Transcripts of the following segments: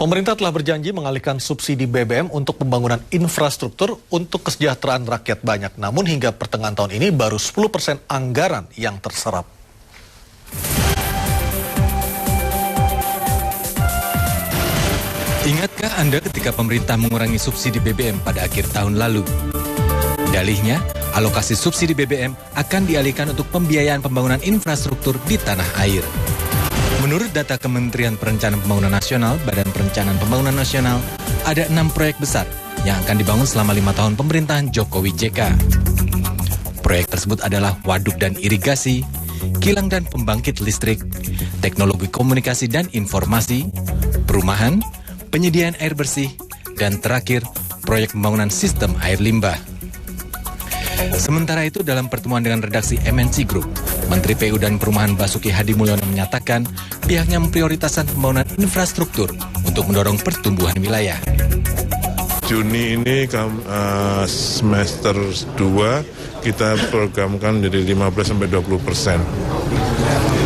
Pemerintah telah berjanji mengalihkan subsidi BBM untuk pembangunan infrastruktur untuk kesejahteraan rakyat banyak. Namun hingga pertengahan tahun ini baru 10% anggaran yang terserap. Ingatkah Anda ketika pemerintah mengurangi subsidi BBM pada akhir tahun lalu? Dalihnya, alokasi subsidi BBM akan dialihkan untuk pembiayaan pembangunan infrastruktur di tanah air. Menurut data Kementerian Perencanaan Pembangunan Nasional, Badan Perencanaan Pembangunan Nasional, ada 6 proyek besar yang akan dibangun selama 5 tahun pemerintahan Jokowi JK. Proyek tersebut adalah waduk dan irigasi, kilang dan pembangkit listrik, teknologi komunikasi dan informasi, perumahan, penyediaan air bersih, dan terakhir, proyek pembangunan sistem air limbah. Sementara itu, dalam pertemuan dengan redaksi MNC Group, Menteri PU dan Perumahan Basuki Hadi Mulyono menyatakan pihaknya memprioritaskan pembangunan infrastruktur untuk mendorong pertumbuhan wilayah. Juni ini semester 2 kita programkan jadi 15-20%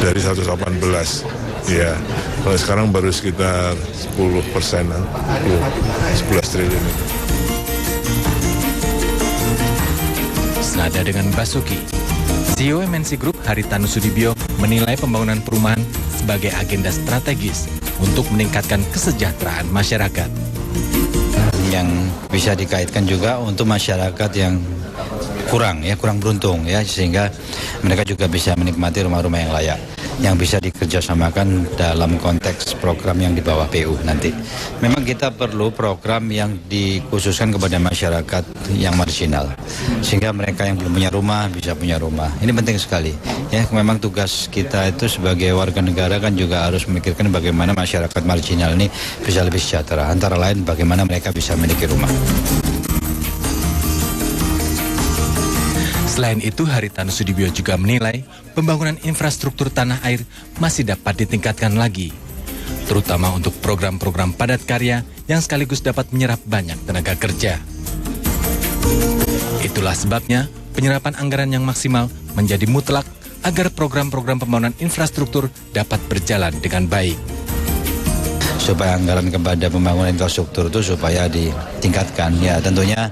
dari 118. Ya, kalau sekarang baru sekitar 10%, 11 triliun. Senada dengan Basuki, CEO MNC Group Haritanu Sudibyo menilai pembangunan perumahan sebagai agenda strategis untuk meningkatkan kesejahteraan masyarakat. Yang bisa dikaitkan juga untuk masyarakat yang kurang beruntung ya, sehingga mereka juga bisa menikmati rumah-rumah yang layak, yang bisa dikerjasamakan dalam konteks program yang di bawah PU nanti. Memang kita perlu program yang dikhususkan kepada masyarakat yang marginal, sehingga mereka yang belum punya rumah bisa punya rumah. Ini penting sekali. Ya, memang tugas kita itu sebagai warga negara kan juga harus memikirkan bagaimana masyarakat marginal ini bisa lebih sejahtera. Antara lain bagaimana mereka bisa memiliki rumah. Selain itu, Haritanu Sudibyo juga menilai pembangunan infrastruktur tanah air masih dapat ditingkatkan lagi, terutama untuk program-program padat karya yang sekaligus dapat menyerap banyak tenaga kerja. Itulah sebabnya penyerapan anggaran yang maksimal menjadi mutlak agar program-program pembangunan infrastruktur dapat berjalan dengan baik. Supaya anggaran kepada pembangunan infrastruktur itu supaya ditingkatkan, ya tentunya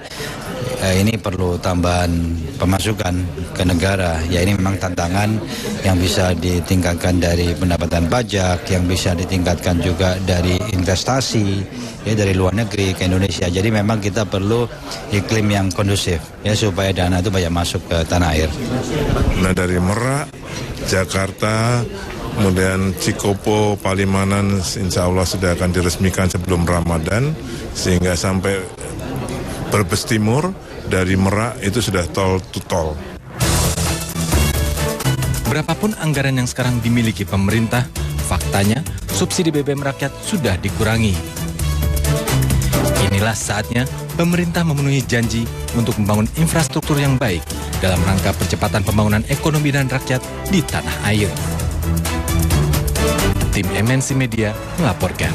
ini perlu tambahan pemasukan ke negara. Ya, ini memang tantangan yang bisa ditingkatkan dari pendapatan pajak, yang bisa ditingkatkan juga dari investasi ya, dari luar negeri ke Indonesia. Jadi memang kita perlu iklim yang kondusif ya, supaya dana itu banyak masuk ke tanah air. Nah, dari Merak, Jakarta, kemudian Cikopo, Palimanan, insya Allah sudah akan diresmikan sebelum Ramadan, sehingga sampai Brebes Timur, dari Merak itu sudah tol to tol. Berapapun anggaran yang sekarang dimiliki pemerintah, faktanya subsidi BBM rakyat sudah dikurangi. Inilah saatnya pemerintah memenuhi janji untuk membangun infrastruktur yang baik dalam rangka percepatan pembangunan ekonomi dan rakyat di tanah air. Tim MNC Media melaporkan.